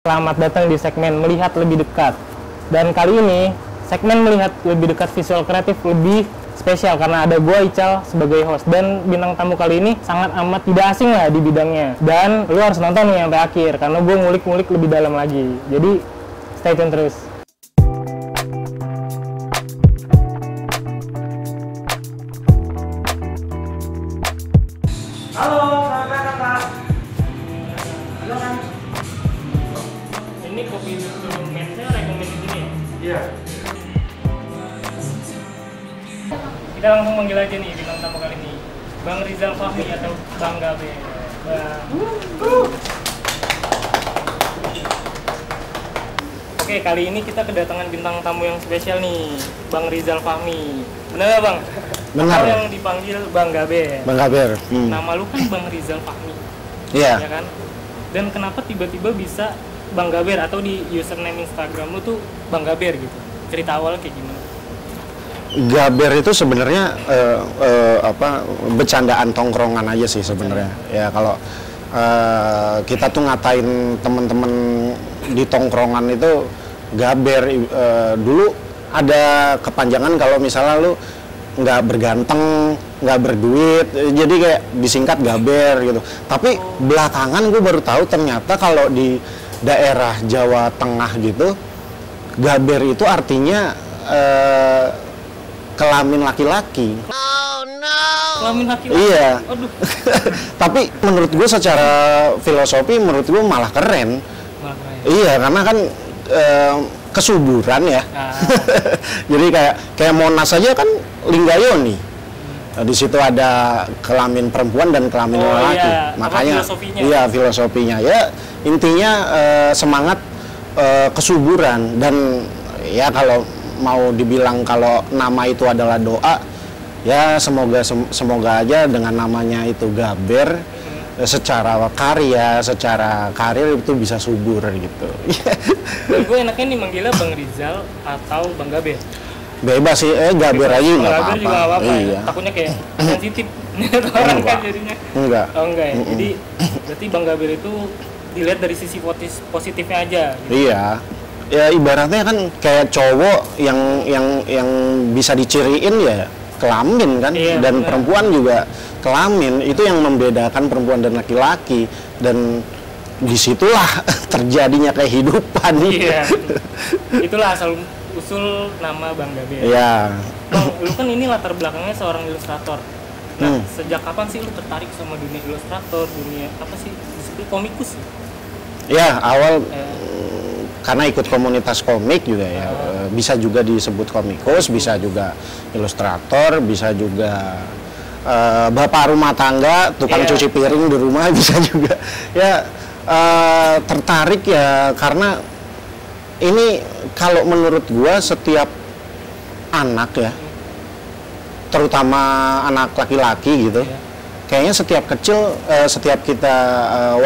Selamat datang di segmen Melihat Lebih Dekat. Dan kali ini, segmen Melihat Lebih Dekat Visual Kreatif lebih spesial karena ada gue Ical sebagai host. Dan bintang tamu kali ini sangat amat tidak asing lah di bidangnya. Dan lu harus nonton nih sampai akhir karena gue ngulik-ngulik lebih dalam lagi. Jadi, stay tune terus. Halo, selamat datang Pak. Halo kan? Ini kopi susu matchnya rekomend di sini ya? Iya. Kita langsung manggil aja nih bintang tamu kali ini, Bang Rizal Fahmi atau Bang Gabe. Oke, kali ini kita kedatangan bintang tamu yang spesial nih, Bang Rizal Fahmi. Benar nggak Bang? Benar. Atau yang dipanggil Bang Gabe. Bang Gaber. Nama lu kan Bang Rizal Fahmi. Iya. Ya kan? Dan kenapa tiba-tiba bisa Bang Gaber atau di username Instagram lu tuh Bang Gaber gitu? Cerita awalnya kayak gimana? Gaber itu sebenarnya bercandaan tongkrongan aja sih sebenarnya. Ya kalau kita tuh ngatain teman-teman di tongkrongan itu Gaber. Dulu ada kepanjangan kalau misalnya lu nggak berganteng, nggak berduit, jadi kayak disingkat Gaber gitu. Tapi belakangan gue baru tahu ternyata kalau di daerah Jawa Tengah gitu, Gaber itu artinya kelamin laki-laki. Oh no. Kelamin laki-laki? Iya. Aduh. Tapi menurut gue secara filosofi menurut gue malah keren. Iya, karena kan kesuburan ya. Jadi kayak Monas aja kan Linggayoni. Di situ ada kelamin perempuan dan kelamin laki. Iya. Makanya filosofinya? Iya, filosofinya. Ya intinya semangat kesuburan. Dan ya kalau mau dibilang kalau nama itu adalah doa, ya semoga aja dengan namanya itu Gaber, secara karya, secara karir itu bisa subur gitu. Dan gue enaknya nih manggilnya Bang Rizal atau Bang Gaber. Bebas sih, Gaber aja nggak Gaber juga nggak apa-apa. Iya. Ya. Takutnya kayak sensitif orang kan jadinya. Enggak. Oh enggak ya. Jadi berarti Bang Gaber itu dilihat dari sisi positifnya aja. Gitu. Iya. Ya ibaratnya kan kayak cowok yang bisa diciriin ya kelamin kan, iya, dan bener. perempuan juga kelamin. Itu yang membedakan perempuan dan laki-laki, dan disitulah terjadinya kehidupan. Iya. Itulah asal usul nama Bang Gaber. Iya. Bang, lu kan ini latar belakangnya seorang ilustrator. Nah, sejak kapan sih lu tertarik sama dunia ilustrator, dunia apa sih disebut komikus? Ya awal karena ikut komunitas komik juga ya, bisa juga disebut komikus, bisa juga ilustrator, bisa juga bapak rumah tangga, tukang cuci piring di rumah, bisa juga. Ya tertarik ya karena ini kalau menurut gua setiap anak ya, terutama anak laki-laki gitu, kayaknya setiap kita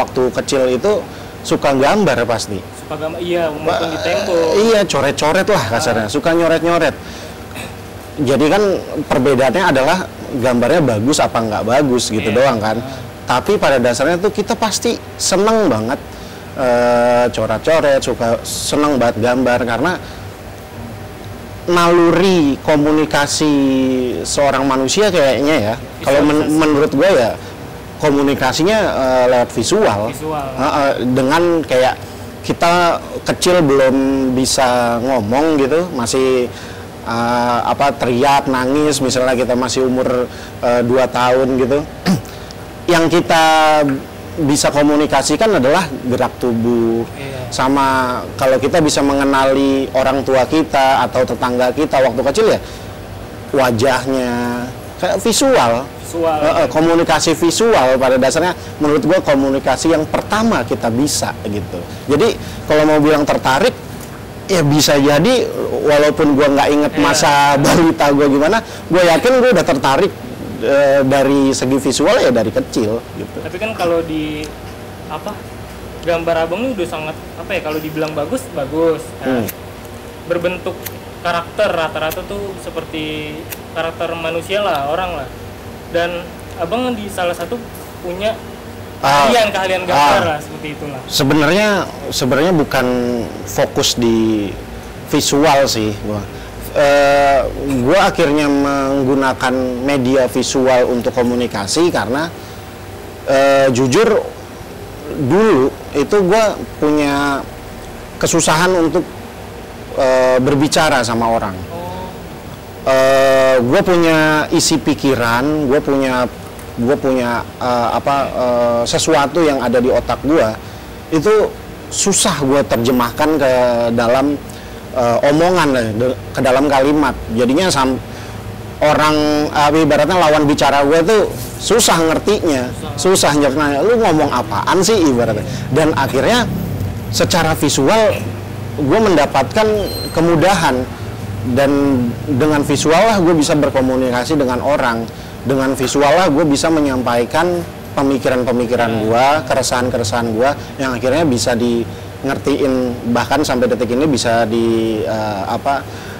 waktu kecil itu suka gambar pasti. Suka gambar, iya, maupun di tembok. Iya, coret-coret lah kasarnya, suka nyoret-nyoret. Jadi kan perbedaannya adalah gambarnya bagus apa nggak bagus gitu doang kan. Tapi pada dasarnya tuh kita pasti seneng banget coret-coret, seneng banget gambar karena naluri komunikasi seorang manusia kayaknya ya. Kalau menurut gue ya komunikasinya lewat visual. Dengan kayak kita kecil belum bisa ngomong gitu, masih teriak, nangis, misalnya kita masih umur 2 tahun gitu. Yang kita bisa komunikasikan adalah gerak tubuh. Sama kalau kita bisa mengenali orang tua kita atau tetangga kita waktu kecil ya wajahnya, kayak visual. Komunikasi visual pada dasarnya menurut gue komunikasi yang pertama kita bisa gitu. Jadi kalau mau bilang tertarik ya bisa jadi walaupun gue nggak inget masa balita gue gimana, gue yakin gue udah tertarik dari segi visual ya dari kecil gitu. Tapi kan kalau di gambar abang ini udah sangat kalau dibilang bagus. Berbentuk karakter rata-rata tuh seperti karakter manusia lah, orang lah. Dan abang di salah satu punya keahlian gambar lah, seperti itulah. Sebenarnya bukan fokus di visual sih gue akhirnya menggunakan media visual untuk komunikasi karena jujur dulu itu gue punya kesusahan untuk berbicara sama orang. Gue punya isi pikiran, gue punya sesuatu yang ada di otak gue itu susah gue terjemahkan ke dalam omongan, ke dalam kalimat. Jadinya orang ibaratnya lawan bicara gue tuh susah ngertinya, susah nyerna. Lu ngomong apaan sih ibaratnya? Dan akhirnya secara visual gue mendapatkan kemudahan, dan dengan visual lah gue bisa berkomunikasi dengan orang. Dengan visual lah gue bisa menyampaikan pemikiran-pemikiran gue, keresahan-keresahan gue yang akhirnya bisa ngertiin, bahkan sampai detik ini bisa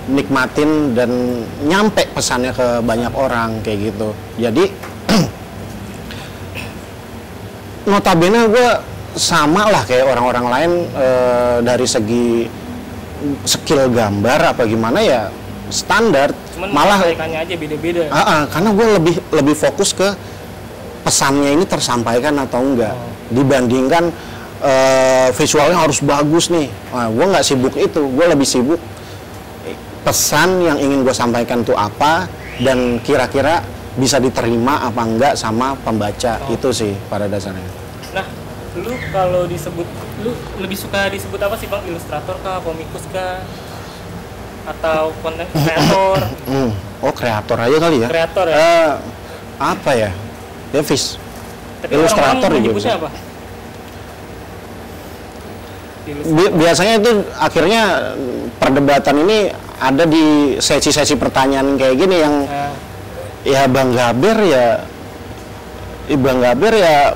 nikmatin dan nyampe pesannya ke banyak orang kayak gitu. Jadi notabene gue sama lah kayak orang-orang lain dari segi skill gambar apa gimana ya standar. Cuman malah aja beda-beda. Karena gue lebih fokus ke pesannya ini tersampaikan atau enggak dibandingkan visualnya harus bagus nih. Gue nggak sibuk itu, gue lebih sibuk pesan yang ingin gue sampaikan tuh apa dan kira-kira bisa diterima apa enggak sama pembaca. Itu sih pada dasarnya. Nah, lu kalau lu lebih suka disebut apa sih Bang? Ilustrator kah, komikus kah, atau konten kreator? Kreator aja kali ya. Kreator ya. Apa ya? Ya Tapi ilustrator juga bisa. Apa? Biasanya itu akhirnya perdebatan ini ada di sesi-sesi pertanyaan kayak gini yang ya Bang Gaber ya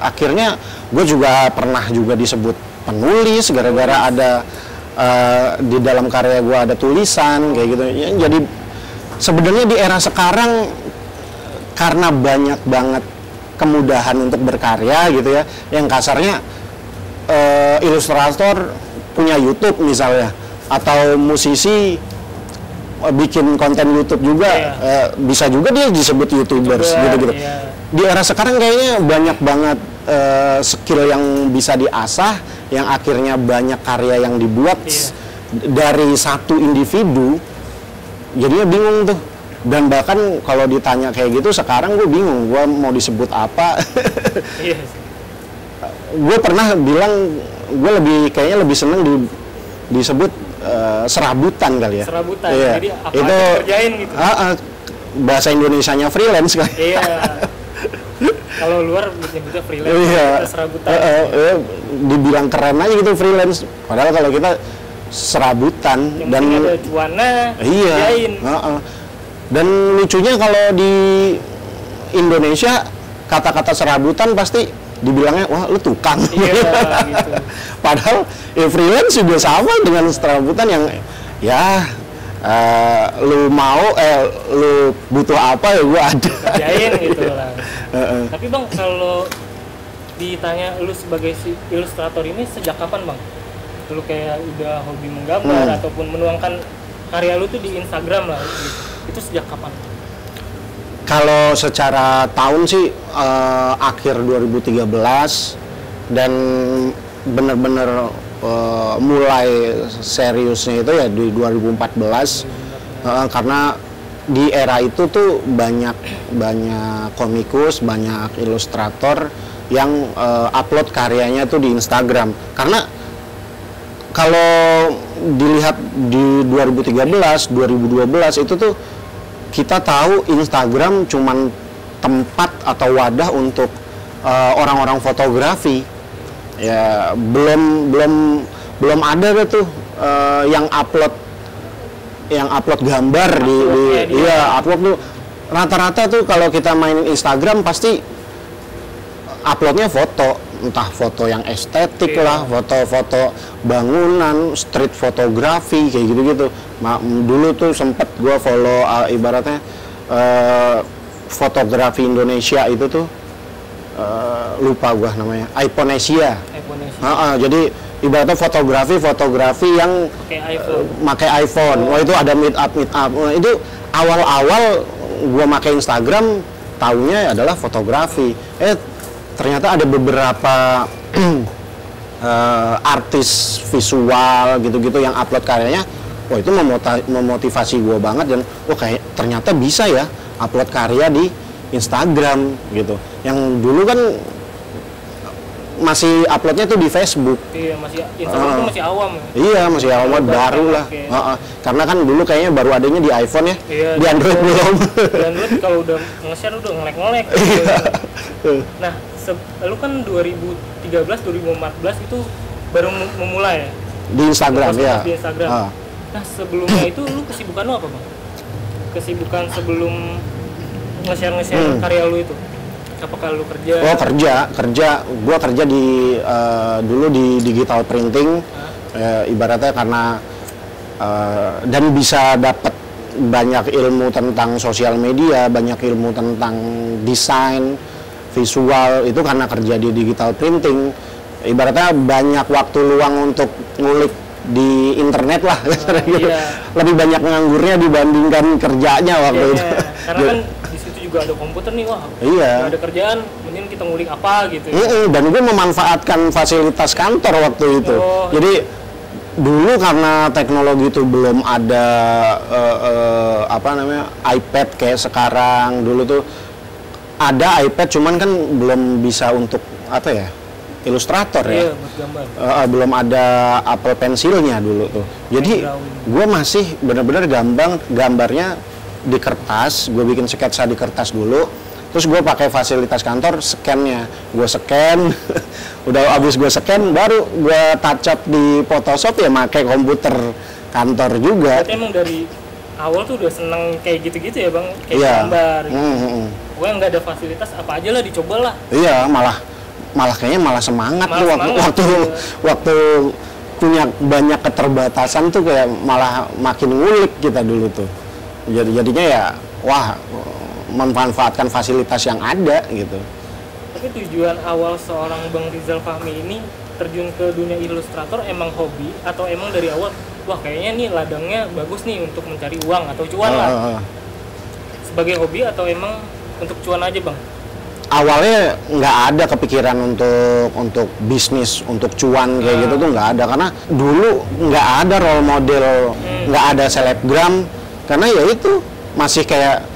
akhirnya gue juga pernah juga disebut penulis gara-gara ada di dalam karya gue ada tulisan kayak gitu ya. Jadi sebenarnya di era sekarang karena banyak banget kemudahan untuk berkarya gitu ya, yang kasarnya ilustrator punya YouTube misalnya, atau musisi bikin konten YouTube juga, bisa juga dia disebut YouTubers gitu-gitu. Di era sekarang kayaknya banyak banget skill yang bisa diasah, yang akhirnya banyak karya yang dibuat dari satu individu, jadinya bingung tuh. Dan bahkan kalau ditanya kayak gitu sekarang gue bingung, gue mau disebut apa. Gue pernah bilang gue kayaknya lebih seneng disebut serabutan kali ya. Serabutan, jadi apa itu kerjain gitu. Bahasa Indonesianya freelance kan. Iya. Kalau luar nyebutnya freelance, serabutan. Dibilang keren aja gitu freelance. Padahal kalau kita serabutan yang dan ada cuana, kerjain. Dan lucunya kalau di Indonesia kata-kata serabutan pasti dibilangnya wah lu tukang. Gitu. Padahal freelance juga sama dengan serabutan yang ya lu mau lu butuh apa ya gua ada. Kerjain gitu lah. Tapi Bang, kalau ditanya lu sebagai ilustrator ini sejak kapan Bang? Lu kayak udah hobi menggambar ataupun menuangkan karya lu tuh di Instagram lah gitu. Itu sejak kapan? Kalau secara tahun sih akhir 2013 dan benar-benar mulai seriusnya itu ya di 2014 karena di era itu tuh banyak komikus, banyak ilustrator yang upload karyanya tuh di Instagram. Karena kalau dilihat di 2013, 2012 itu tuh kita tahu Instagram cuman tempat atau wadah untuk orang-orang fotografi. Ya belum ada tuh yang upload gambar upload tuh rata-rata tuh kalau kita main Instagram pasti uploadnya foto, entah foto yang estetik lah, foto-foto bangunan, street fotografi kayak gitu-gitu. Dulu tuh sempet gue follow ibaratnya fotografi Indonesia itu tuh lupa gua namanya, iPhone-Asia. iPhone-Asia. Jadi ibaratnya fotografi yang pakai iPhone. Wah, itu ada meet up. Nah, itu awal-awal gua pakai Instagram taunya adalah fotografi. Ternyata ada beberapa artis visual gitu-gitu yang upload karyanya. Wah, itu memotivasi gue banget, dan kayak ternyata bisa ya upload karya di Instagram gitu. Yang dulu kan masih uploadnya tuh di Facebook. Iya, masih Instagram tuh masih awam. Iya, masih awam, baru lah. Karena kan dulu kayaknya baru adanya di iPhone ya, iya, di Android belum. Di Android kalau udah nge-share udah ngelek-ngelek. Gitu. Nah, lu kan 2013, 2014 itu baru memulai ya? Di Instagram, ya. Di Instagram. Nah, sebelumnya itu lu kesibukan lu apa, Bang? Kesibukan sebelum nge-share karya lu itu? Apakah lu kerja? Oh, kerja. Gua kerja di dulu di digital printing. Ibaratnya karena dan bisa dapat banyak ilmu tentang sosial media, banyak ilmu tentang desain, visual, itu karena kerja di digital printing. Ibaratnya banyak waktu luang untuk ngulik di internet lah, gitu. Iya. Lebih banyak nganggurnya dibandingkan kerjanya waktu itu. Karena kan di situ juga ada komputer nih, wah. Iya. Ada kerjaan, mending kita ngulik apa gitu. Dan gue memanfaatkan fasilitas kantor waktu itu. Jadi dulu karena teknologi itu belum ada iPad kayak sekarang. Dulu tuh ada iPad, cuman kan belum bisa untuk Illustrator ya. Buat gambar. Belum ada Apple Pencilnya dulu tuh. Jadi gue masih benar-benar gambarnya di kertas. Gue bikin sketsa di kertas dulu. Terus gue pakai fasilitas kantor, scan-nya. Gue scan, udah abis gue scan, baru gue touch up di Photoshop ya, pakai komputer kantor juga. Berarti emang dari awal tuh udah seneng kayak gitu-gitu ya, Bang? Kayak gambar gitu. Gue nggak ada fasilitas, apa aja lah dicobalah. Iya, malah kayaknya malah semangat tuh waktu punya banyak keterbatasan tuh, kayak malah makin ngulik kita dulu tuh. Jadinya ya memanfaatkan fasilitas yang ada gitu. Tapi tujuan awal seorang Bang Rizal Fahmi ini terjun ke dunia ilustrator emang hobi atau emang dari awal kayaknya nih ladangnya bagus nih untuk mencari uang atau cuan lah? Sebagai hobi atau emang untuk cuan aja, Bang? Awalnya nggak ada kepikiran untuk bisnis, untuk cuan kayak gitu tuh nggak ada, karena dulu nggak ada role model, nggak ada selebgram, karena ya itu masih kayak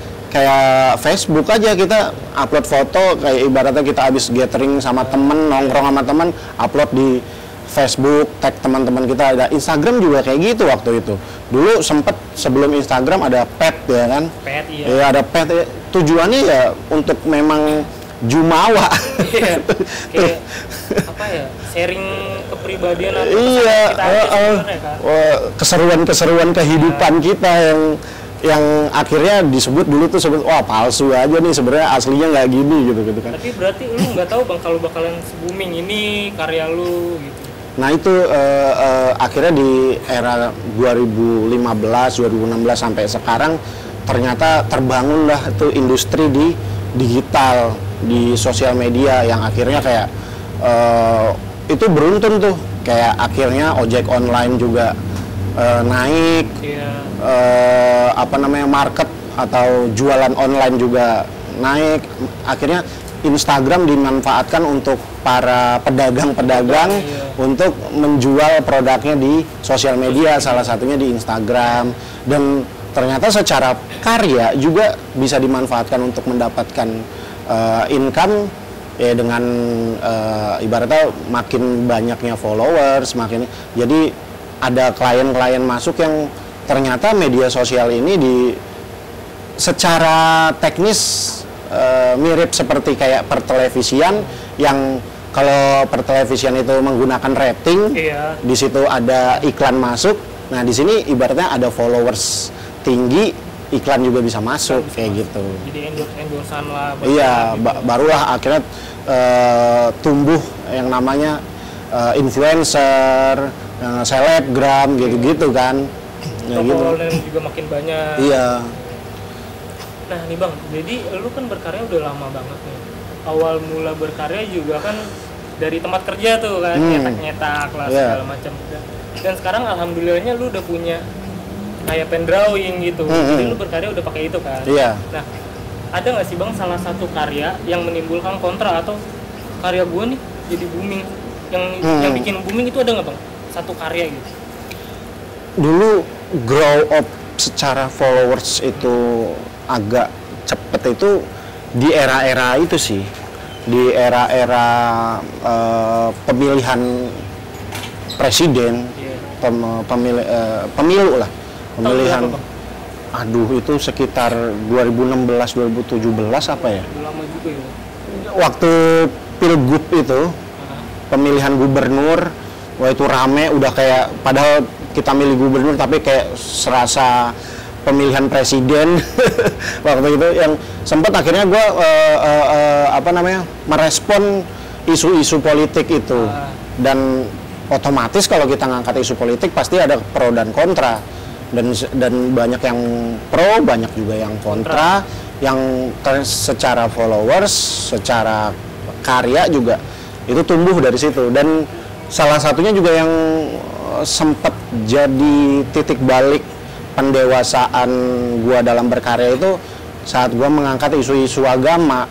Facebook aja, kita upload foto, kayak ibaratnya kita habis gathering sama temen, nongkrong sama temen, upload di Facebook, tag teman-teman kita. Ada Instagram juga kayak gitu waktu itu. Dulu sempet sebelum Instagram ada pet ya kan? Pet, iya. Ya ada pet. Tujuannya ya untuk memang jumawa. Iya. Kayak sharing kepribadian atau iya, kita aja sebenarnya kan. Keseruan kehidupan kita yang akhirnya disebut dulu tuh palsu aja nih, sebenarnya aslinya nggak gini gitu kan. Tapi berarti lu nggak tahu, Bang, kalau bakalan booming ini karya lu gitu. Nah itu akhirnya di era 2015, 2016 sampai sekarang ternyata terbangunlah tuh industri di digital, di sosial media, yang akhirnya kayak itu beruntun tuh, kayak akhirnya ojek online juga naik, market atau jualan online juga naik. Akhirnya Instagram dimanfaatkan untuk para pedagang-pedagang untuk menjual produknya di sosial media, salah satunya di Instagram. Dan ternyata secara karya juga bisa dimanfaatkan untuk mendapatkan income ya, dengan ibaratnya makin banyaknya followers, jadi ada klien-klien masuk yang ternyata media sosial ini secara teknis mirip seperti kayak pertelevisian, yang kalau pertelevisian itu menggunakan rating, di situ ada iklan masuk. Nah di sini ibaratnya ada followers tinggi, iklan juga bisa masuk kayak gitu. Jadi endorse-endorsean lah. Iya, barulah akhirnya tumbuh yang namanya influencer, selebgram gitu-gitu kan. Toko online juga makin banyak. Iya. Nah nih, Bang, jadi lu kan berkarya udah lama banget nih. awal mula berkarya juga kan dari tempat kerja tuh kan, nyetak-nyetak lah segala macam. Dan sekarang alhamdulillahnya lu udah punya kayak pen drawing gitu, jadi lu berkarya udah pakai itu kan. Nah, ada nggak sih Bang salah satu karya yang menimbulkan kontra atau karya gua nih jadi booming, yang bikin booming itu ada nggak Bang? Satu karya gitu. Dulu grow up secara followers itu agak cepet itu di era-era itu sih, di era-era pemilihan presiden, pemilu lah, pemilihan. Aduh, itu sekitar 2016-2017 apa ya? Lama juga ya. Waktu pilgub itu, pemilihan gubernur, wah itu rame, udah kayak padahal kita milih gubernur tapi kayak serasa pemilihan presiden waktu itu, yang sempat akhirnya gue merespon isu-isu politik itu. Dan otomatis kalau kita ngangkat isu politik pasti ada pro dan kontra, dan banyak yang pro, banyak juga yang kontra. Yang secara followers, secara karya juga itu tumbuh dari situ. Dan salah satunya juga yang sempat jadi titik balik pendewasaan gua dalam berkarya itu saat gua mengangkat isu-isu agama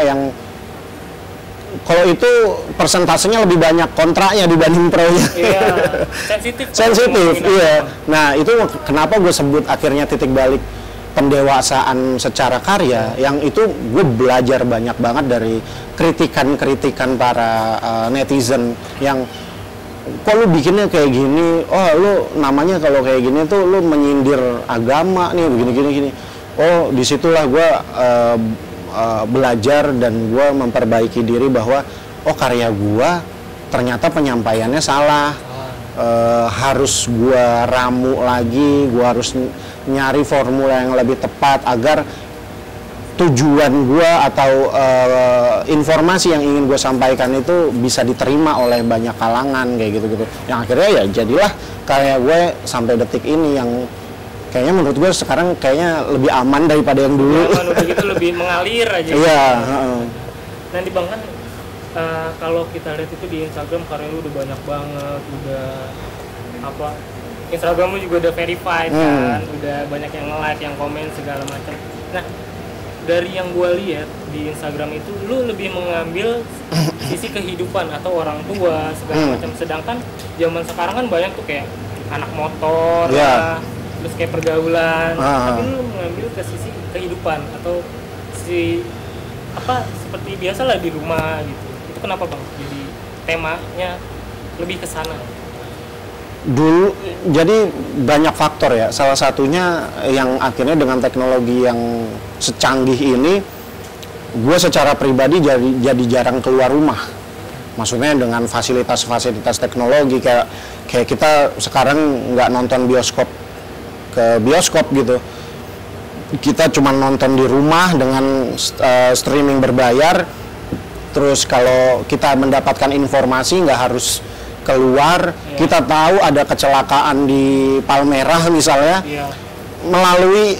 yang kalau itu persentasenya lebih banyak kontranya dibanding pro-nya. Iya, sensitif. Iya. Nah, itu kenapa gue sebut akhirnya titik balik pendewasaan secara karya, yang itu gue belajar banyak banget dari kritikan-kritikan para netizen yang kok lu bikinnya kayak gini, oh lu namanya kalau kayak gini tuh lu menyindir agama nih, begini-gini. Oh, disitulah gue belajar dan gue memperbaiki diri bahwa oh karya gue ternyata penyampaiannya salah, harus gue ramu lagi, gue harus nyari formula yang lebih tepat agar tujuan gue atau informasi yang ingin gue sampaikan itu bisa diterima oleh banyak kalangan kayak gitu-gitu. Yang akhirnya ya jadilah karya gue sampai detik ini yang kayaknya menurut gue sekarang kayaknya lebih aman daripada yang dulu. Udah gitu lebih mengalir aja. Iya. Nanti Bang kan kalau kita lihat itu di Instagram karya lu udah banyak banget, udah apa? Instagram lu juga udah verified kan, udah banyak yang like, yang komen segala macam. Nah, dari yang gue lihat di Instagram itu lu lebih mengambil sisi kehidupan atau orang tua segala macam, sedangkan zaman sekarang kan banyak tuh kayak anak motor lah, terus kayak pergaulan, tapi lu mengambil ke sisi kehidupan atau seperti biasa lah di rumah gitu. Itu kenapa Bang? Jadi temanya lebih ke sana. Dulu jadi banyak faktor ya, salah satunya yang akhirnya dengan teknologi yang secanggih ini gue secara pribadi jadi jarang keluar rumah, maksudnya dengan fasilitas-fasilitas teknologi kayak kita sekarang nggak nonton ke bioskop gitu, kita cuma nonton di rumah dengan streaming berbayar. Terus kalau kita mendapatkan informasi nggak harus keluar, kita tahu ada kecelakaan di Palmerah misalnya, melalui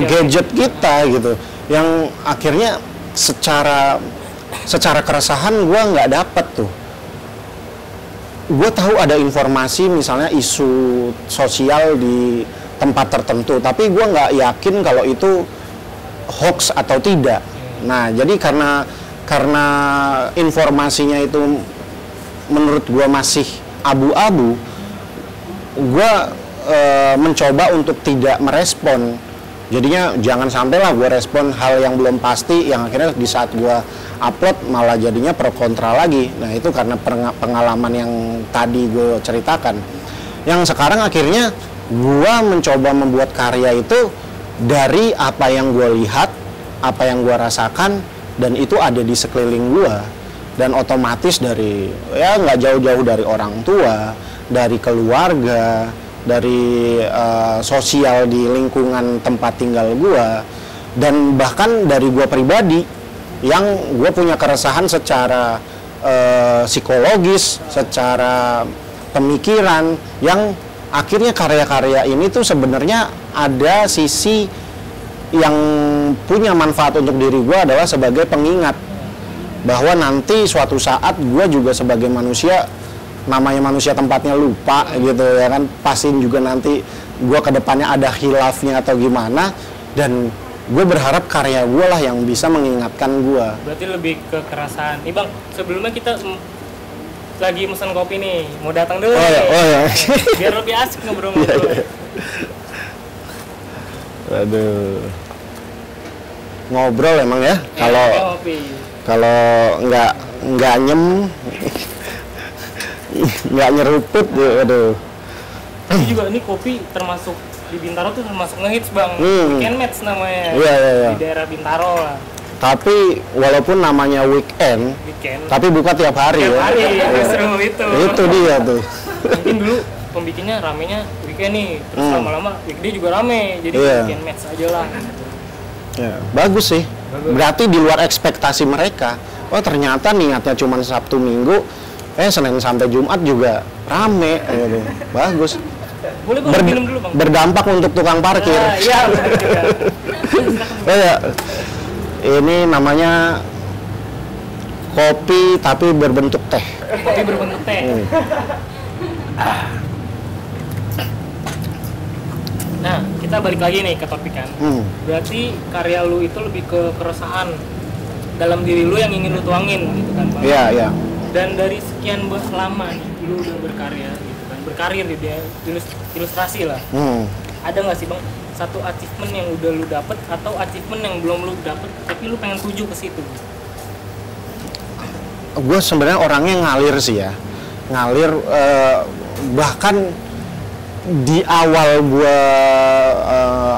gadget kita gitu, yang akhirnya secara keresahan gue nggak dapet tuh. Gue tahu ada informasi misalnya isu sosial di tempat tertentu, tapi gue nggak yakin kalau itu hoax atau tidak. Nah, jadi karena informasinya itu menurut gue masih abu-abu, gue mencoba untuk tidak merespon. Jadinya jangan sampailah gue respon hal yang belum pasti, yang akhirnya di saat gue upload malah jadinya pro kontra lagi. Nah, itu karena pengalaman yang tadi gue ceritakan. Yang sekarang akhirnya gue mencoba membuat karya itu dari apa yang gue lihat, apa yang gue rasakan, dan itu ada di sekeliling gue. Dan otomatis dari nggak jauh-jauh dari orang tua, dari keluarga, dari sosial di lingkungan tempat tinggal gue, dan bahkan dari gue pribadi yang gue punya keresahan secara psikologis, secara pemikiran, yang akhirnya karya-karya ini tuh sebenarnya ada sisi yang punya manfaat untuk diri gue adalah sebagai pengingat bahwa nanti suatu saat gue juga sebagai manusia, namanya manusia tempatnya lupa gitu ya kan, pastiin juga nanti gue kedepannya ada khilafnya atau gimana, dan gue berharap karya gue lah yang bisa mengingatkan gue. Berarti lebih ke kerasaan. Nih bang, sebelumnya kita lagi pesan kopi nih, mau datang dulu ya. Biar lebih asik ngobrol-ngobrol. Aduh, ngobrol emang ya. Kalau nggak nggak nyeruput, aduh. Ini juga ini kopi termasuk di Bintaro tuh termasuk ngehits bang, Weekend Match namanya. Iya. Di daerah Bintaro lah. Tapi walaupun namanya weekend, tapi buka tiap hari tiap ya. Hari, justru itu. Itu dia tuh. Mungkin dulu pembikinnya ramenya weekend nih, terus lama-lama weekday juga rame, jadi Weekend Match aja lah. Ya, bagus sih. Berarti di luar ekspektasi mereka. Oh ternyata niatnya cuma Sabtu Minggu, Senin sampai Jumat juga rame. Gitu. Bagus. Boleh bang, minum dulu bang. Berdampak untuk tukang parkir. Iya benar juga. Ya. Ini namanya kopi tapi berbentuk teh. Kopi berbentuk teh. Nah, kita balik lagi nih ke topik kan. Berarti karya lu itu lebih ke keresahan dalam diri lu yang ingin lu tuangin gitu kan bang? Iya. Dan dari sekian lama nih, lu udah berkarya gitu kan, berkarir di ilustrasi lah. Ada nggak sih bang satu achievement yang udah lu dapet atau achievement yang belum lu dapet tapi lu pengen tuju ke situ? Gue sebenarnya orangnya ngalir sih ya, bahkan di awal gue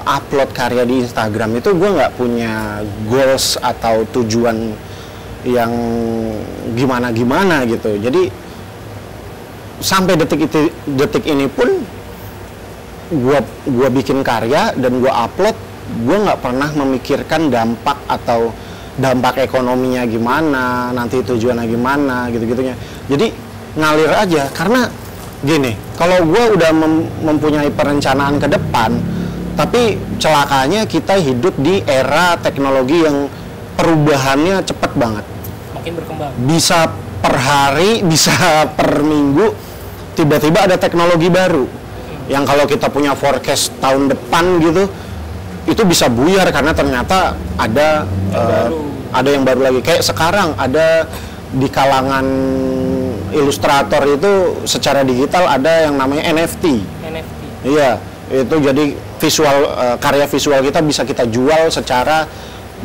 upload karya di Instagram itu gue nggak punya goals atau tujuan yang gimana gitu. Jadi sampai detik ini pun gua bikin karya dan gua upload, gua nggak pernah memikirkan dampak atau dampak ekonominya gimana, nanti tujuannya gimana gitu-gitunya. Jadi ngalir aja, karena gini, kalau gua udah mempunyai perencanaan ke depan, tapi celakanya kita hidup di era teknologi yang perubahannya cepat banget. Makin berkembang. Bisa per hari, bisa per minggu, tiba-tiba ada teknologi baru. Yang kalau kita punya forecast tahun depan gitu, itu bisa buyar karena ternyata ada yang baru lagi. Kayak sekarang ada di kalangan ilustrator itu secara digital ada yang namanya NFT. Iya, itu jadi visual, karya visual kita bisa kita jual secara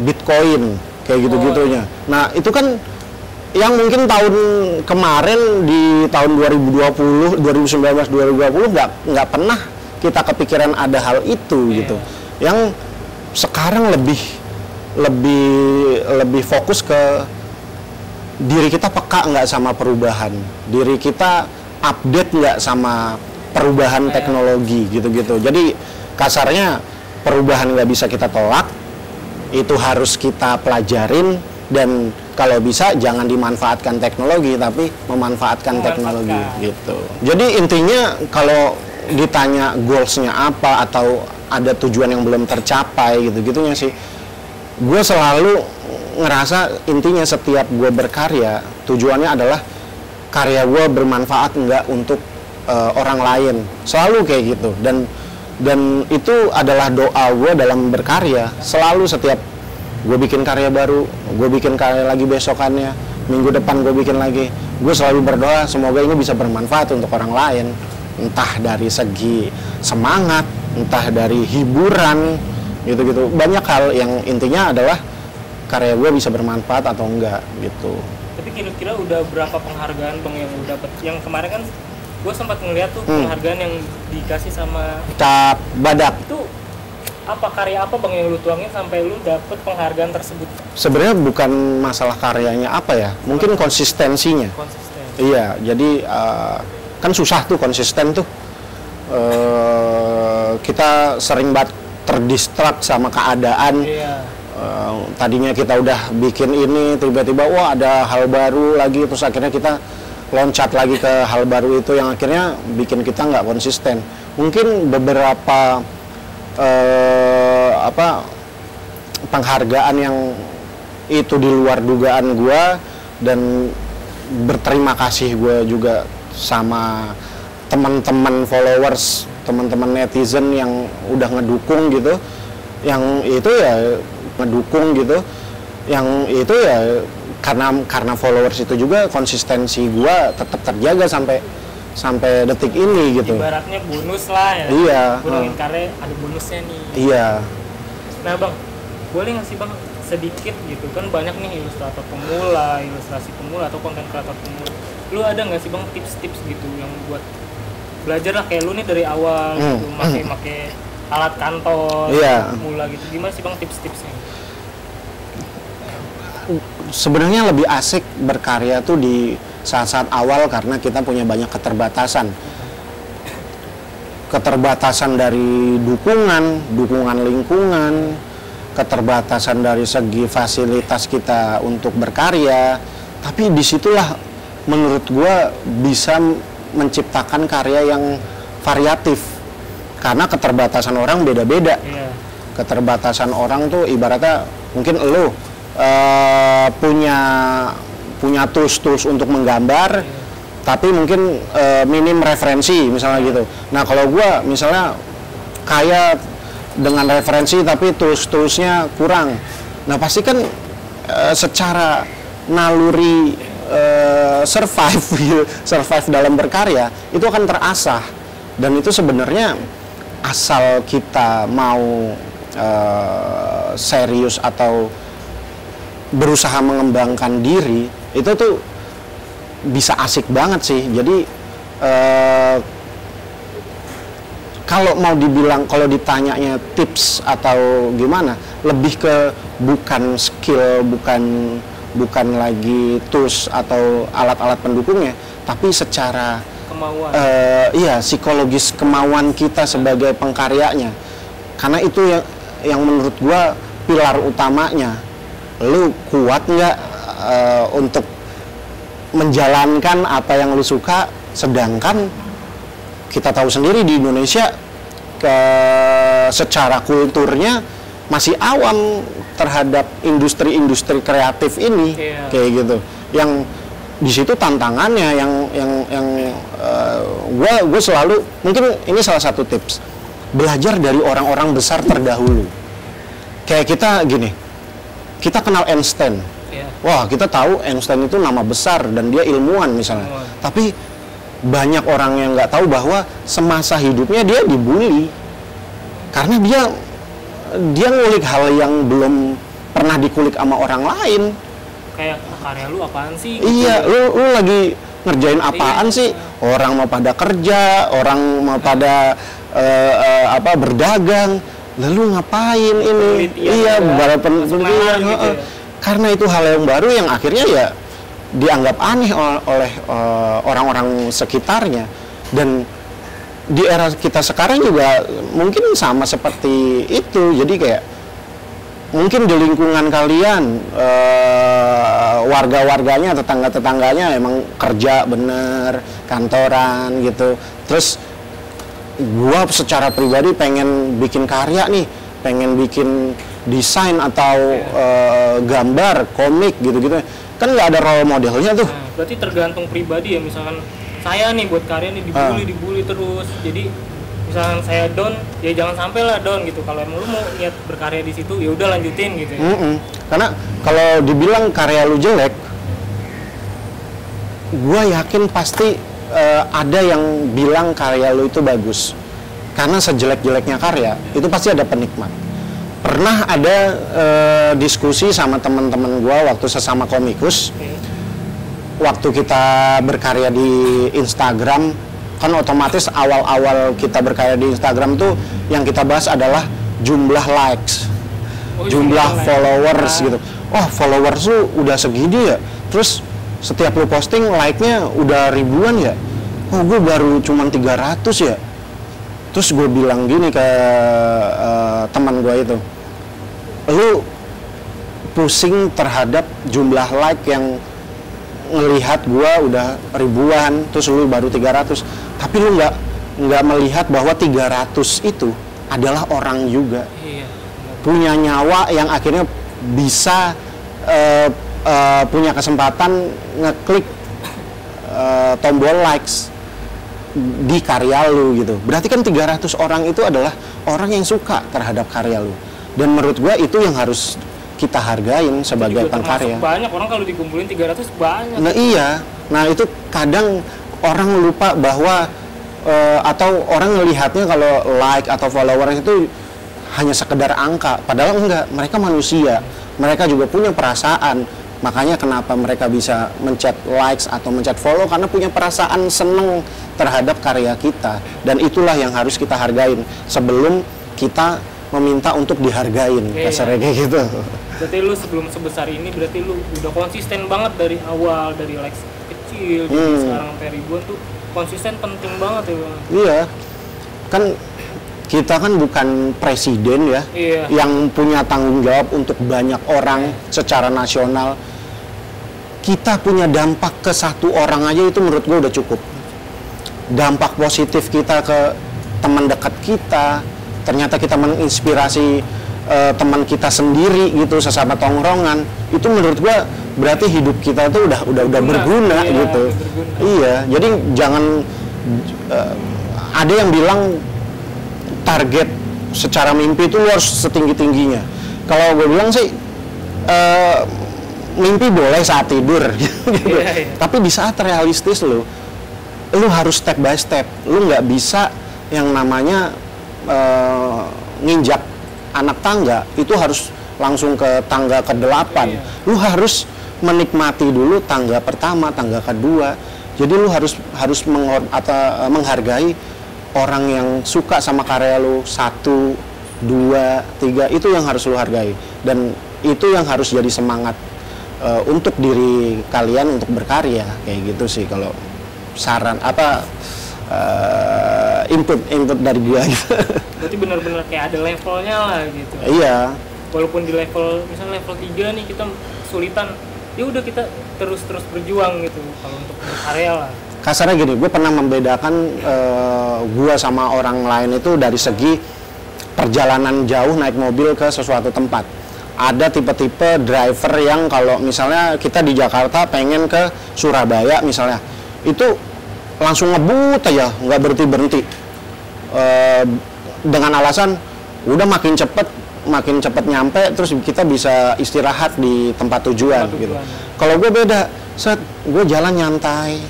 Bitcoin kayak gitu-gitunya. Nah itu kan yang mungkin tahun kemarin di tahun 2020, 2019, 2020 nggak pernah kita kepikiran ada hal itu gitu. Yang sekarang lebih fokus ke diri kita peka nggak sama perubahan, diri kita update nggak sama perubahan teknologi gitu-gitu. Jadi kasarnya perubahan nggak bisa kita tolak, itu harus kita pelajarin, dan kalau bisa jangan dimanfaatkan teknologi tapi memanfaatkan teknologi gitu. Jadi intinya kalau ditanya goalsnya apa atau ada tujuan yang belum tercapai gitu-gitunya sih, gue selalu ngerasa intinya setiap gue berkarya tujuannya adalah karya gue bermanfaat nggak untuk orang lain, selalu kayak gitu. Dan itu adalah doa gue dalam berkarya. Selalu setiap gue bikin karya baru, gue bikin karya lagi besokannya, minggu depan gue bikin lagi, gue selalu berdoa semoga ini bisa bermanfaat untuk orang lain, entah dari segi semangat, entah dari hiburan gitu-gitu. Banyak hal yang intinya adalah karya gue bisa bermanfaat atau enggak gitu. Tapi kira-kira udah berapa penghargaan bang yang lu dapet? Yang kemarin kan gue sempat ngeliat tuh penghargaan yang dikasih sama Cap Badak. Itu apa, karya apa bang yang lu tuangin sampai lu dapet penghargaan tersebut? Sebenarnya bukan masalah karyanya apa ya, mungkin konsistensinya. Iya, jadi kan susah tuh konsisten tuh. Kita sering banget terdistrak sama keadaan. Tadinya kita udah bikin ini, tiba-tiba wah ada hal baru lagi, terus akhirnya kita loncat lagi ke hal baru itu yang akhirnya bikin kita nggak konsisten. Mungkin beberapa penghargaan yang itu di luar dugaan gue, dan berterima kasih gue juga sama teman-teman followers, teman-teman netizen yang udah ngedukung gitu, yang itu ya ngedukung gitu, yang itu ya karena followers itu juga konsistensi gue tetap terjaga sampai detik ini gitu. Ibaratnya bonus lah ya. Iya. Kurangin karya ada bonusnya nih. Iya. Nah bang, boleh nggak sih bang sedikit gitu kan, banyak nih ilustrator pemula, ilustrasi pemula atau konten kreator pemula. Lu ada nggak sih bang tips-tips gitu yang buat belajar lah kayak lu nih dari awal gitu, make alat kantor, pemula gitu. Gimana sih bang tips-tipsnya? Sebenarnya lebih asik berkarya tuh di saat-saat awal karena kita punya banyak keterbatasan. Keterbatasan dari dukungan lingkungan, keterbatasan dari segi fasilitas kita untuk berkarya. Tapi disitulah menurut gua bisa menciptakan karya yang variatif. Karena keterbatasan orang beda-beda. Keterbatasan orang tuh ibaratnya mungkin lo punya tools untuk menggambar, tapi mungkin minim referensi misalnya gitu. Nah kalau gue misalnya kaya dengan referensi tapi toolsnya kurang, nah pasti kan secara naluri survive dalam berkarya itu akan terasah. Dan itu sebenarnya asal kita mau serius atau berusaha mengembangkan diri, itu tuh bisa asik banget sih. Jadi kalau mau dibilang, kalau ditanyanya tips atau gimana, lebih ke bukan skill, bukan lagi tools atau alat-alat pendukungnya, tapi secara kemauan. Psikologis kemauan kita sebagai pengkaryanya. Karena itu yang menurut gua pilar utamanya. Lu kuat nggak untuk menjalankan apa yang lu suka, sedangkan kita tahu sendiri di Indonesia secara kulturnya masih awam terhadap industri-industri kreatif ini, kayak gitu. Yang di situ tantangannya gue selalu, mungkin ini salah satu tips, belajar dari orang-orang besar terdahulu. Kayak kita gini, kita kenal Einstein. Wah, kita tahu Einstein itu nama besar dan dia ilmuwan misalnya. Tapi banyak orang yang nggak tahu bahwa semasa hidupnya dia dibully karena dia ngulik hal yang belum pernah dikulik sama orang lain. Kayak karya lu apaan sih? Iya, lu lagi ngerjain apaan sih? Orang mau pada kerja, orang mau pada berdagang. Lalu ngapain ini? Penelitian. Karena itu hal yang baru yang akhirnya ya dianggap aneh oleh orang-orang sekitarnya. Dan di era kita sekarang juga mungkin sama seperti itu. Jadi kayak mungkin di lingkungan kalian warga-warganya, tetangga-tetangganya emang kerja bener, kantoran gitu. Terus gua secara pribadi pengen bikin karya nih, pengen bikin desain atau gambar, komik gitu-gitu. Kan nggak ada role modelnya tuh. Nah, berarti tergantung pribadi ya. Misalkan saya nih buat karya nih dibully terus. Jadi misalkan saya down, ya jangan sampai lah down gitu. Kalau emang lu mau niat berkarya di situ, ya udah lanjutin gitu ya. Karena kalau dibilang karya lu jelek, gua yakin pasti ada yang bilang karya lu itu bagus. Karena sejelek-jeleknya karya, itu pasti ada penikmat. Pernah ada diskusi sama teman-teman gue waktu sesama komikus. Waktu kita berkarya di Instagram, kan otomatis awal-awal kita berkarya di Instagram tuh yang kita bahas adalah jumlah likes, jumlah followers gitu. Wah, followers lu udah segini ya? Terus setiap lu posting like-nya udah ribuan ya? Oh, gue baru cuman 300 ya? Terus gue bilang gini ke teman gue itu, lu pusing terhadap jumlah like yang ngelihat gue udah ribuan, terus lu baru 300, tapi lu nggak melihat bahwa 300 itu adalah orang juga. punya nyawa yang akhirnya bisa punya kesempatan ngeklik tombol likes di karya lu gitu. Berarti kan 300 orang itu adalah orang yang suka terhadap karya lu. Dan menurut gua itu yang harus kita hargain sebagai pengkarya. Banyak orang kalau dikumpulin 300 banyak. Nah iya, nah itu kadang orang lupa bahwa atau orang ngelihatnya kalau like atau follower itu hanya sekedar angka, padahal enggak, mereka manusia, mereka juga punya perasaan. Makanya kenapa mereka bisa mencet likes atau mencet follow, karena punya perasaan seneng terhadap karya kita, dan itulah yang harus kita hargain sebelum kita meminta untuk dihargain, kasarnya kayak gitu. Berarti lu sebelum sebesar ini berarti lu udah konsisten banget dari awal, dari likes kecil jadi sekarang sampai ribuan tuh konsisten penting banget ya Bang. Iya, kan kita kan bukan presiden ya, yang punya tanggung jawab untuk banyak orang secara nasional. Kita punya dampak ke satu orang aja itu menurut gue udah cukup. Dampak positif kita ke teman dekat kita, ternyata kita menginspirasi teman kita sendiri gitu, sesama tongkrongan, itu menurut gua berarti hidup kita tuh udah berguna gitu. Berguna. Iya, jadi jangan ada yang bilang target secara mimpi itu lu harus setinggi-tingginya. Kalau gue bilang sih mimpi boleh saat tidur gitu. Tapi di saat realistis lu harus step by step. Lu nggak bisa yang namanya nginjak anak tangga itu harus langsung ke tangga ke-8. Lu harus menikmati dulu tangga pertama, tangga kedua. Jadi lu harus menghargai orang yang suka sama karya lu, 1, 2, 3, itu yang harus lu hargai. Dan itu yang harus jadi semangat untuk diri kalian untuk berkarya, kayak gitu sih kalau saran input dari gua gitu. Berarti benar-benar kayak ada levelnya lah gitu. Iya. Walaupun di level misalnya level 3 nih kita kesulitan, ya udah kita terus berjuang gitu kalau untuk berkarya lah. Kasarnya gini, gue pernah membedakan gue sama orang lain itu dari segi perjalanan jauh naik mobil ke sesuatu tempat. Ada tipe-tipe driver yang kalau misalnya kita di Jakarta pengen ke Surabaya misalnya, itu langsung ngebut aja, nggak berhenti-berhenti. Dengan alasan udah makin cepet nyampe, terus kita bisa istirahat di tempat tujuan gitu. Kalau gue beda, gue jalan nyantai.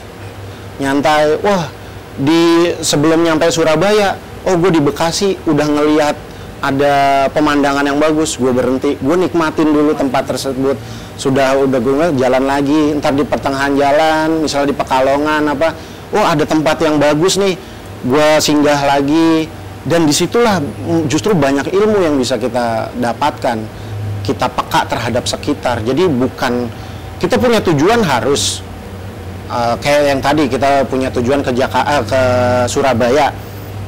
Wah, di sebelum nyampe Surabaya, gue di Bekasi udah ngelihat ada pemandangan yang bagus, gue berhenti, gue nikmatin dulu tempat tersebut. Udah gue jalan lagi, ntar di pertengahan jalan, misalnya di Pekalongan ada tempat yang bagus nih, gue singgah lagi. Dan disitulah justru banyak ilmu yang bisa kita dapatkan. Kita peka terhadap sekitar. Jadi bukan kita punya tujuan harus kayak yang tadi kita punya tujuan ke Surabaya.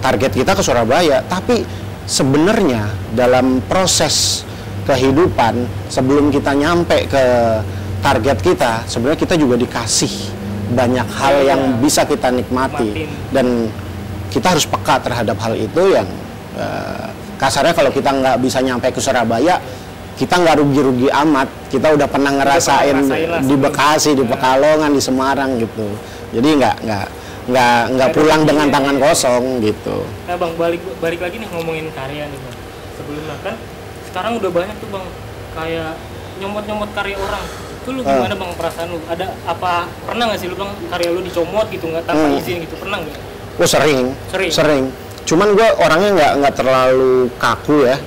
Target kita ke Surabaya. Tapi sebenarnya dalam proses kehidupan sebelum kita nyampe ke target kita, sebenarnya kita juga dikasih banyak hal yang bisa kita nikmati. Dan kita harus peka terhadap hal itu yang kasarnya kalau kita nggak bisa nyampe ke Surabaya, kita nggak rugi-rugi amat. Kita udah pernah ngerasain di Bekasi, di Pekalongan, di Semarang gitu. Jadi nggak pulang dengan tangan kosong gitu. Nah Bang, balik lagi nih ngomongin karya nih Bang. Sebelumnya kan sekarang udah banyak tuh Bang kayak nyomot karya orang. Itu lu gimana Bang perasaan lu? Ada apa, pernah nggak sih lu Bang karya lu dicomot gitu nggak tanpa izin gitu, pernah nggak? Oh sering. Cuman gue orangnya nggak terlalu kaku ya.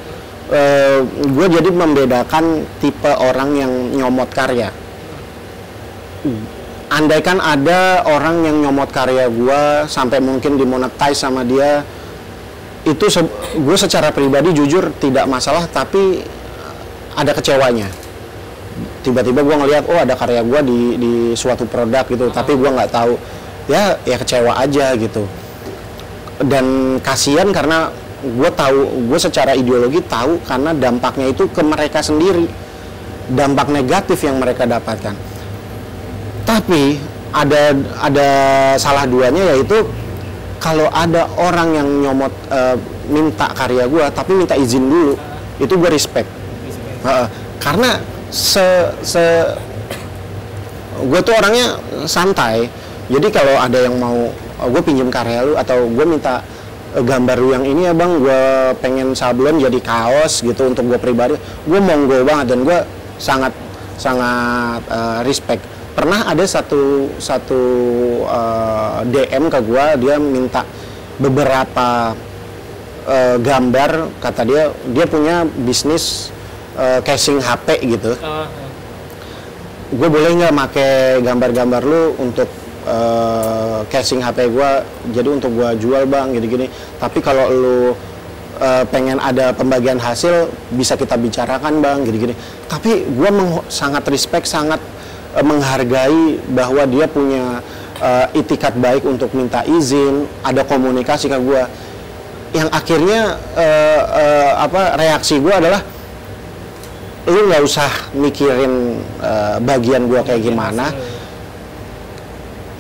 Gue jadi membedakan tipe orang yang nyomot karya. Andaikan ada orang yang nyomot karya gue sampai mungkin dimonetize sama dia, itu gue secara pribadi jujur tidak masalah, tapi ada kecewanya. Tiba-tiba gue ngelihat ada karya gue di suatu produk gitu, tapi gue nggak tahu. Ya kecewa aja gitu. Dan kasihan karena gue secara ideologi tahu karena dampaknya itu ke mereka sendiri, dampak negatif yang mereka dapatkan. Tapi ada salah duanya, yaitu kalau ada orang yang nyomot minta karya gue tapi minta izin dulu, itu gue respect. Karena gue tuh orangnya santai, jadi kalau ada yang mau gue pinjam karya lu atau gue minta gambar lu yang ini ya bang, gue pengen sablon jadi kaos gitu untuk gue pribadi, gue monggo banget dan gue sangat respect. Pernah ada satu DM ke gue, dia minta beberapa gambar, kata dia punya bisnis casing HP gitu. Gue boleh nggak make gambar-gambar lu untuk casing HP gue, jadi untuk gue jual bang, gini-gini. Tapi kalau lu pengen ada pembagian hasil, bisa kita bicarakan bang, gini-gini. Tapi gue sangat respect, sangat menghargai bahwa dia punya itikat baik untuk minta izin, ada komunikasi ke gue. Yang akhirnya reaksi gue adalah, lu nggak usah mikirin bagian gue kayak gimana.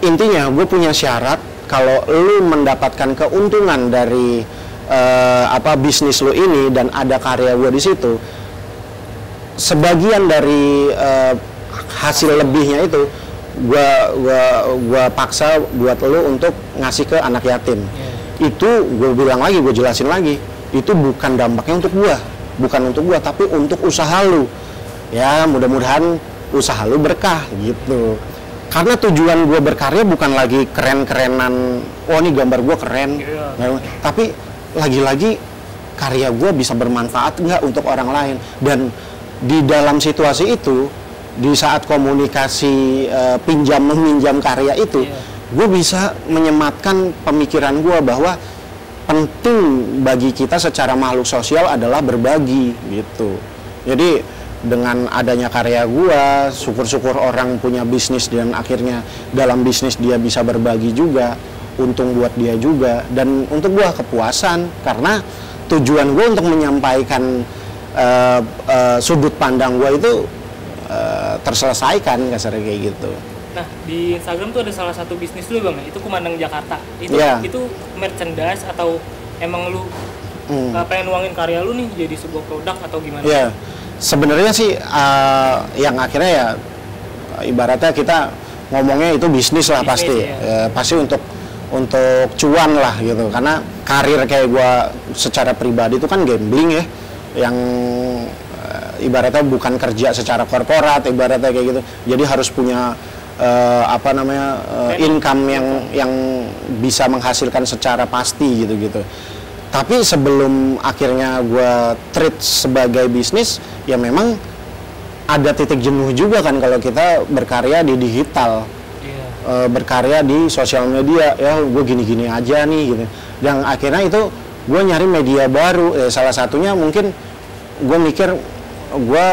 Intinya gue punya syarat, kalau lu mendapatkan keuntungan dari bisnis lu ini dan ada karya gue di situ, sebagian dari hasil lebihnya itu gue paksa buat lu untuk ngasih ke anak yatim. Itu gue bilang lagi, gue jelasin lagi, itu bukan dampaknya untuk gue, bukan untuk gue, tapi untuk usaha lu. Ya mudah-mudahan usaha lu berkah gitu. Karena tujuan gue berkarya bukan lagi keren-kerenan, oh ini gambar gue keren, tapi lagi-lagi karya gue bisa bermanfaat nggak untuk orang lain. Dan di dalam situasi itu, di saat komunikasi pinjam-meminjam karya itu, gue bisa menyematkan pemikiran gue bahwa penting bagi kita secara makhluk sosial adalah berbagi gitu. Jadi dengan adanya karya gua, syukur-syukur orang punya bisnis dan akhirnya dalam bisnis dia bisa berbagi juga, untung buat dia juga, dan untuk gua kepuasan karena tujuan gua untuk menyampaikan sudut pandang gua itu terselesaikan, kasarnya kayak gitu. Nah, di Instagram tuh ada salah satu bisnis lu bang, itu Kumandang Jakarta. Itu merchandise atau emang lu pengen nuangin karya lu nih jadi sebuah produk atau gimana? Sebenarnya sih yang akhirnya ya ibaratnya kita ngomongnya itu bisnis lah, pasti pasti untuk cuan lah gitu, karena karir kayak gua secara pribadi itu kan gambling ya, yang ibaratnya bukan kerja secara korporat, ibaratnya kayak gitu, jadi harus punya income yang bisa menghasilkan secara pasti gitu. Tapi sebelum akhirnya gue treat sebagai bisnis, ya memang ada titik jenuh juga kan kalau kita berkarya di digital, berkarya di sosial media, ya gue gini-gini aja nih gitu. Dan akhirnya itu gue nyari media baru, salah satunya mungkin gue mikir gue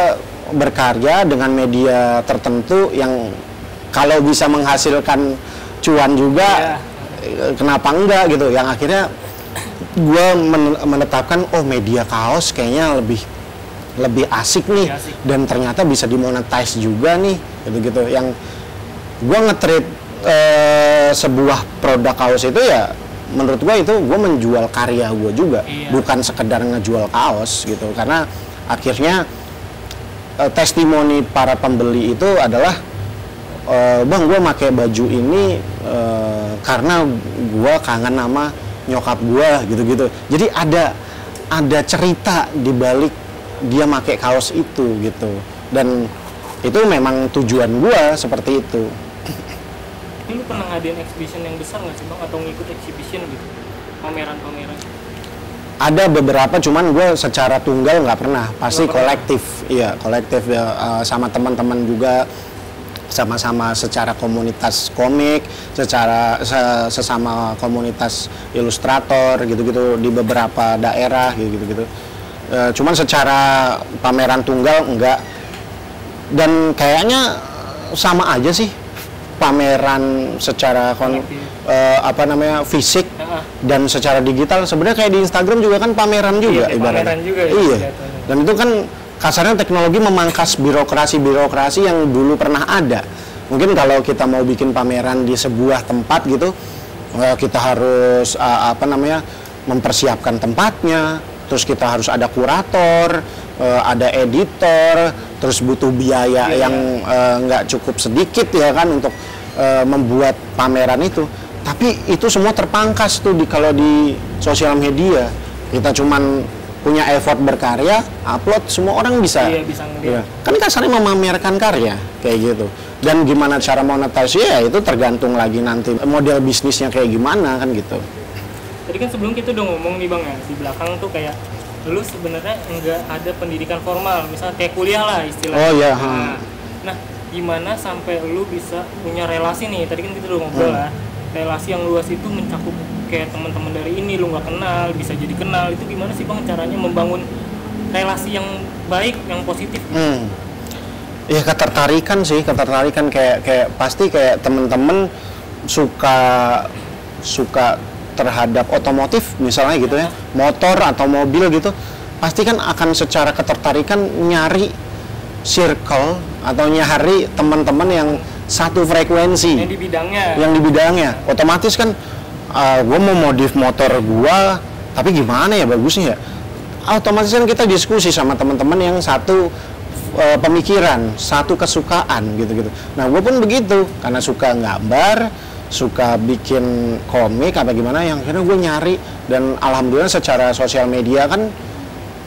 berkarya dengan media tertentu yang kalau bisa menghasilkan cuan juga, kenapa enggak gitu. Yang akhirnya gue menetapkan, oh media kaos kayaknya lebih asik nih, dan ternyata bisa dimonetize juga nih gitu. Yang gue nge-treat sebuah produk kaos itu ya menurut gue itu gue menjual karya gue juga, bukan sekedar ngejual kaos gitu. Karena akhirnya testimoni para pembeli itu adalah, bang gue pakai baju ini karena gue kangen sama nyokap gua gitu. Jadi ada cerita di balik dia pakai kaos itu gitu. Dan itu memang tujuan gua seperti itu. Ini lu pernah ngadain exhibition yang besar nggak sih bang, atau ngikut exhibition gitu, pameran-pameran? Ada beberapa, cuman gue secara tunggal nggak pernah. Pasti kolektif, kolektif ya, sama teman-teman juga. Sama-sama secara komunitas komik, secara sesama komunitas ilustrator gitu-gitu di beberapa daerah gitu. Cuman secara pameran tunggal enggak. Dan kayaknya sama aja sih pameran secara fisik dan secara digital. Sebenarnya kayak di Instagram juga kan pameran juga ibaratnya. Dan itu kan kasarnya teknologi memangkas birokrasi yang dulu pernah ada. Mungkin kalau kita mau bikin pameran di sebuah tempat gitu, kita harus mempersiapkan tempatnya, terus kita harus ada kurator, ada editor, terus butuh biaya yang nggak cukup sedikit ya kan untuk membuat pameran itu. Tapi itu semua terpangkas tuh kalau di sosial media. Kita cuman punya effort berkarya, upload, semua orang bisa. Iya, bisa ngeliat. Kan kasarnya memamerkan karya kayak gitu. Dan gimana cara monetasi ya itu tergantung lagi nanti model bisnisnya kayak gimana kan gitu. Tadi kan sebelum kita udah ngomong nih Bang ya, di belakang tuh kayak lu sebenarnya enggak ada pendidikan formal, misalnya kayak kuliah lah istilahnya. Oh iya. Nah, gimana sampai lu bisa punya relasi nih? Tadi kan kita udah ngobrol lah. Relasi yang luas itu mencakup kayak teman-teman dari ini lu nggak kenal bisa jadi kenal, itu gimana sih Bang caranya membangun relasi yang baik, yang positif? Ya ketertarikan kayak pasti kayak temen-temen suka terhadap otomotif misalnya gitu ya, motor atau mobil gitu, pasti kan akan secara ketertarikan nyari circle atau nyari teman-teman yang satu frekuensi yang di bidangnya. Otomatis kan gue mau modif motor gue tapi gimana ya bagusnya ya, otomatis kan kita diskusi sama teman-teman yang satu pemikiran, satu kesukaan gitu-gitu. Nah gue pun begitu, karena suka gambar, suka bikin komik apa gimana, yang akhirnya gue nyari. Dan alhamdulillah secara sosial media kan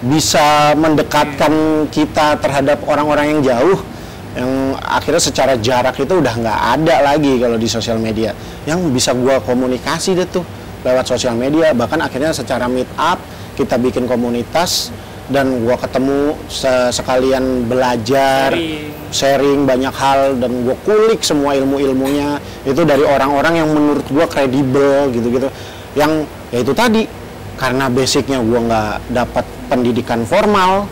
bisa mendekatkan kita terhadap orang-orang yang jauh, yang akhirnya secara jarak itu udah nggak ada lagi kalau di sosial media. Yang bisa gue komunikasi deh tuh lewat sosial media. Bahkan akhirnya secara meet up kita bikin komunitas, dan gue ketemu sekalian belajar, sharing banyak hal, dan gue kulik semua ilmu-ilmunya itu dari orang-orang yang menurut gue kredibel gitu-gitu. Yang ya itu tadi, karena basicnya gue nggak dapat pendidikan formal,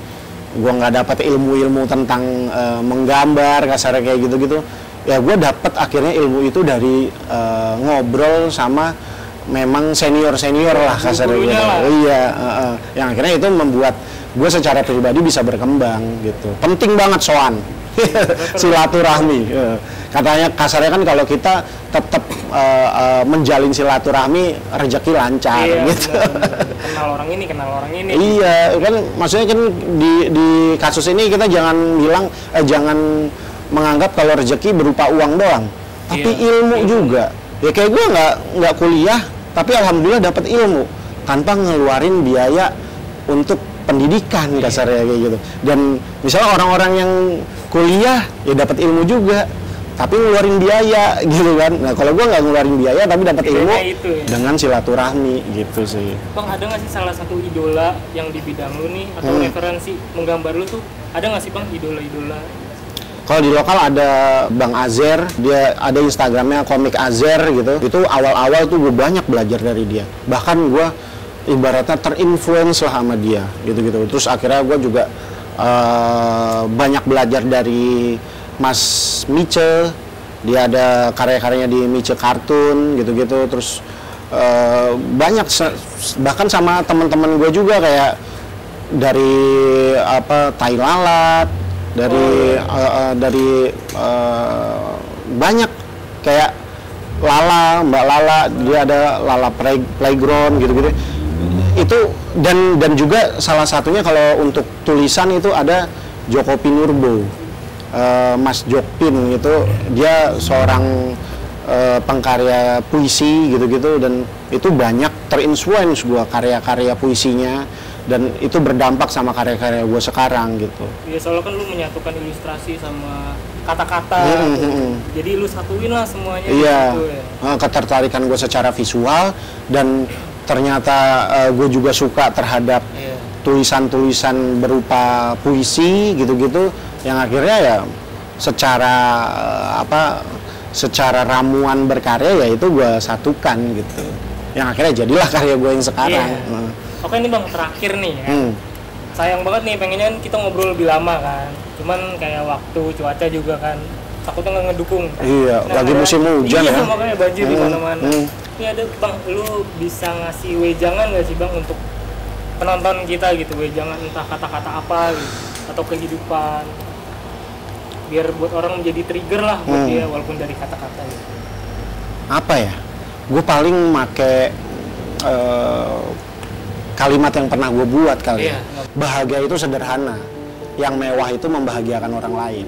gue nggak dapat ilmu-ilmu tentang menggambar kasarnya kayak gitu-gitu, ya gue dapat akhirnya ilmu itu dari ngobrol sama memang senior lah kasarnya gitu. Iya, yang akhirnya itu membuat gue secara pribadi bisa berkembang gitu. Penting banget soan silaturahmi. Katanya kasarnya kan kalau kita tetap menjalin silaturahmi, rezeki lancar gitu. Kenal orang ini. Iya, kan maksudnya kan di kasus ini kita jangan bilang jangan menganggap kalau rezeki berupa uang doang, tapi ilmu juga. Ya kayak gue nggak kuliah, tapi alhamdulillah dapat ilmu tanpa ngeluarin biaya untuk pendidikan kasarnya kayak gitu. Dan misalnya orang-orang yang kuliah ya dapat ilmu juga, tapi ngeluarin biaya gitu kan. Nah kalau gue nggak ngeluarin biaya tapi dapat ilmu itu, ya? Dengan silaturahmi gitu sih. Bang, ada nggak sih salah satu idola yang di bidang lu nih, atau referensi menggambar lu tuh, ada nggak sih Bang idola-idola? Kalau di lokal ada Bang Azer, dia ada Instagramnya Komik Azer gitu. Itu awal-awal tuh gue banyak belajar dari dia. Bahkan gue ibaratnya terinfluence lah sama dia gitu-gitu. Terus akhirnya gue juga banyak belajar dari Mas Mice. Dia ada karya-karyanya di Mice Cartoon gitu-gitu. Terus banyak, bahkan sama teman-teman gue juga kayak dari Tai Lalat, dari banyak kayak Mbak Lala, dia ada Lala Playground gitu-gitu. Itu dan juga salah satunya kalau untuk tulisan itu ada Joko Pinurbo, Mas Jokpin itu, dia seorang pengkarya puisi gitu-gitu, dan itu banyak terinfluence gua karya-karya puisinya, dan itu berdampak sama karya-karya gue sekarang gitu. Iya, soalnya kan lu menyatukan ilustrasi sama kata-kata, jadi lu satuin lah semuanya. Iya, gitu, ya. Ketertarikan gue secara visual, dan ternyata gue juga suka terhadap tulisan-tulisan berupa puisi gitu-gitu, yang akhirnya ya secara ramuan berkarya ya itu gue satukan gitu, yang akhirnya jadilah karya gue yang sekarang. Oke nih Bang, terakhir nih ya. Sayang banget nih, pengennya kita ngobrol lebih lama kan. Cuman kayak waktu, cuaca juga kan takutnya nggak ngedukung. Iya, lagi musim hujan ya. Iya, makanya banjir di mana-mana. Ini ada Bang, lu bisa ngasih wejangan nggak sih Bang untuk penonton kita gitu, wejangan entah kata-kata apa gitu, atau kehidupan, biar buat orang menjadi trigger lah buat dia, walaupun dari kata-kata gitu. Apa ya? Gue paling make kalimat yang pernah gue buat kali. Iya. Bahagia itu sederhana, yang mewah itu membahagiakan orang lain.